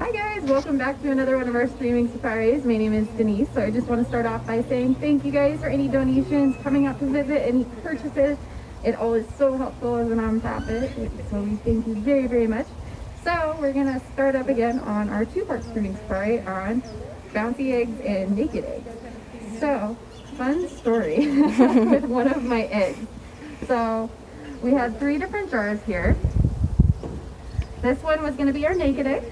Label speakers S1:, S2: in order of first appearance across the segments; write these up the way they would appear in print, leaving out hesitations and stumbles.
S1: Hi guys, welcome back to another one of our streaming safaris. My name is Denise. So I just want to start off by saying thank you guys for any donations, coming out to visit, any purchases. It all is so helpful as a nonprofit. So we thank you very, very much. So we're gonna start up again on our two-part streaming safari on bouncy eggs and naked eggs. So, fun story with one of my eggs. So we had 3 different jars here. This one was going to be our naked egg.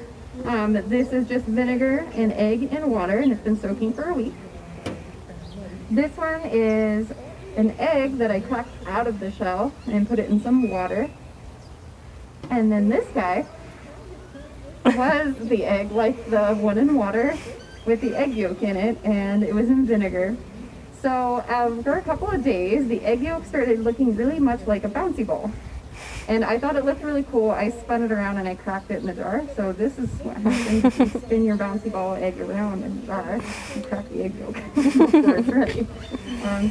S1: This is just vinegar and egg and water, and it's been soaking for a week. This one is an egg that I cracked out of the shell and put it in some water. And then this guy was the egg, like the one in water with the egg yolk in it, and it was in vinegar. So after a couple of days, the egg yolk started looking really much like a bouncy ball. And I thought it looked really cool. I spun it around and I cracked it in the jar. So this is what happens if you spin your bouncy ball egg around in the jar. You crack the egg yolk before it's ready.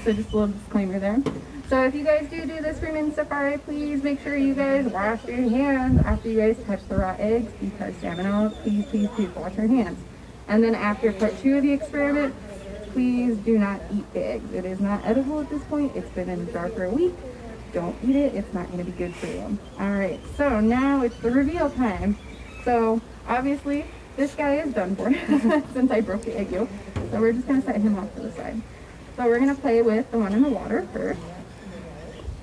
S1: So just a little disclaimer there. So if you guys do this streaming safari, please make sure you guys wash your hands after you guys touch the raw eggs, because salmonella, please wash your hands. And then after part 2 of the experiment, please do not eat the eggs. It is not edible at this point. It's been in the jar for a week. Don't eat it. It's not going to be good for you. All right, so now it's the reveal time. So obviously this guy is done for since I broke the egg yolk. So we're just going to set him off to the side. So we're going to play with the one in the water first.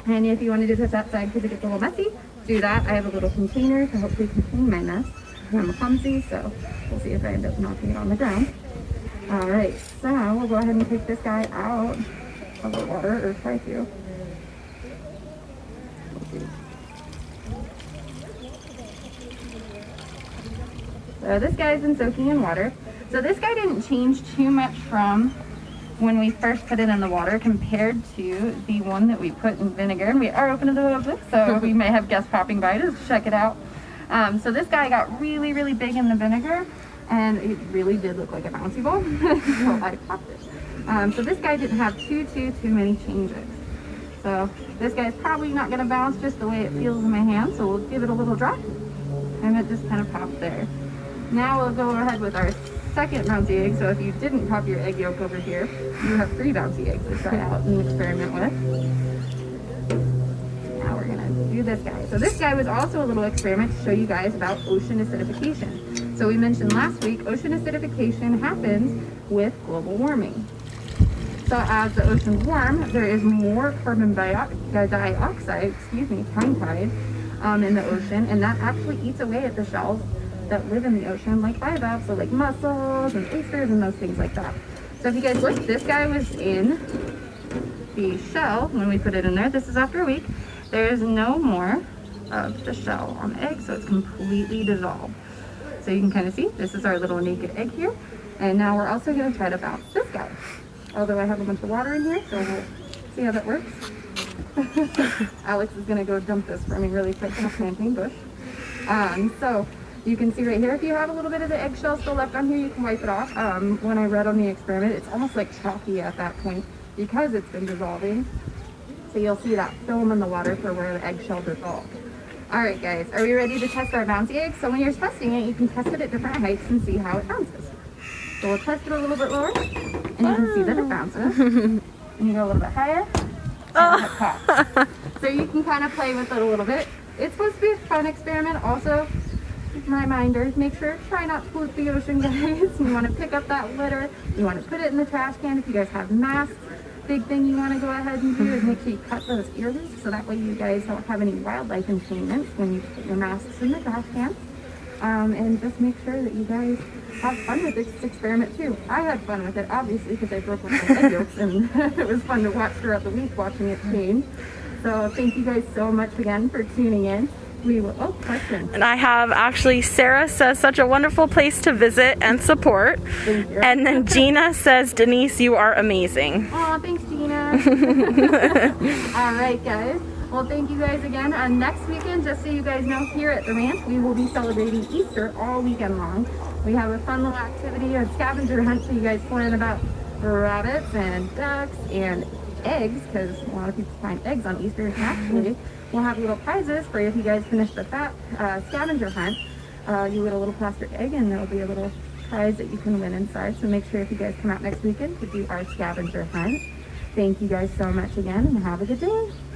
S1: And if you want to do this outside because it gets a little messy, do that. I have a little container to hopefully contain my mess. I'm clumsy, so we'll see if I end up knocking it on the ground. All right, so we'll go ahead and take this guy out of the water, or try to. So this guy's been soaking in water. So this guy didn't change too much from when we first put it in the water compared to the one that we put in vinegar. And we are opening the hood, so we may have guests popping by to check it out. So this guy got really, really big in the vinegar, and it really did look like a bouncy ball. So I popped it. So this guy didn't have too many changes. So this guy's probably not going to bounce just the way it feels in my hand. So we'll give it a little drop, and it just kind of popped there. Now we'll go ahead with our second bouncy egg. So if you didn't pop your egg yolk over here, you have 3 bouncy eggs to try out and experiment with. Now we're gonna do this guy. So this guy was also a little experiment to show you guys about ocean acidification. So we mentioned last week, ocean acidification happens with global warming. So as the oceans warm, there is more carbon dioxide, tongue tied, in the ocean, and that actually eats away at the shells that live in the ocean, like bivalves, so like mussels and oysters and those things like that. So if you guys look, this guy was in the shell when we put it in there. This is after a week. There is no more of the shell on the egg, so it's completely dissolved. So you can kind of see, this is our little naked egg here. And now we're also going to try to bounce this guy. Although I have a bunch of water in here, so we'll see how that works. Alex is going to go dump this for me really quick in a plantain bush. So you can see right here, if you have a little bit of the eggshell still left on here, you can wipe it off. When I read on the experiment, it's almost like chalky at that point because it's been dissolving. So you'll see that film in the water for where the eggshell dissolved. All right, guys, are we ready to test our bouncy egg? So when you're testing it, you can test it at different heights and see how it bounces. So we'll test it a little bit lower, and you can see that it bounces. And you go a little bit higher, and it pops. So you can kind of play with it a little bit. It's supposed to be a fun experiment. Also, reminders, make sure try not to pollute the ocean, guys. You want to pick up that litter. You want to put it in the trash can. If you guys have masks, big thing you want to go ahead and do is make sure you cut those ear loops, so that way you guys don't have any wildlife entertainment when you put your masks in the trash can. And just make sure that you guys have fun with this experiment too. I had fun with it, obviously, because I broke one of my egg yolks, and it was fun to watch throughout the week, watching it change. So thank you guys so much again for tuning in. We will, question.
S2: And I have actually, Sarah says, such a wonderful place to visit and support.
S1: Thank you.
S2: And then Gina says, Denise, you are amazing.
S1: Aw, thanks, Gina. All right, guys. Well, thank you guys again. Next weekend, just so you guys know, here at the ranch, we will be celebrating Easter all weekend long. We have a fun little activity, a scavenger hunt, so you guys learn about rabbits and ducks and eggs, because a lot of people find eggs on Easter. Actually, we'll have little prizes for if you guys finish the scavenger hunt. you get a little plastic egg, and there'll be a little prize that you can win inside. So make sure if you guys come out next weekend to do our scavenger hunt. Thank you guys so much again, and have a good day.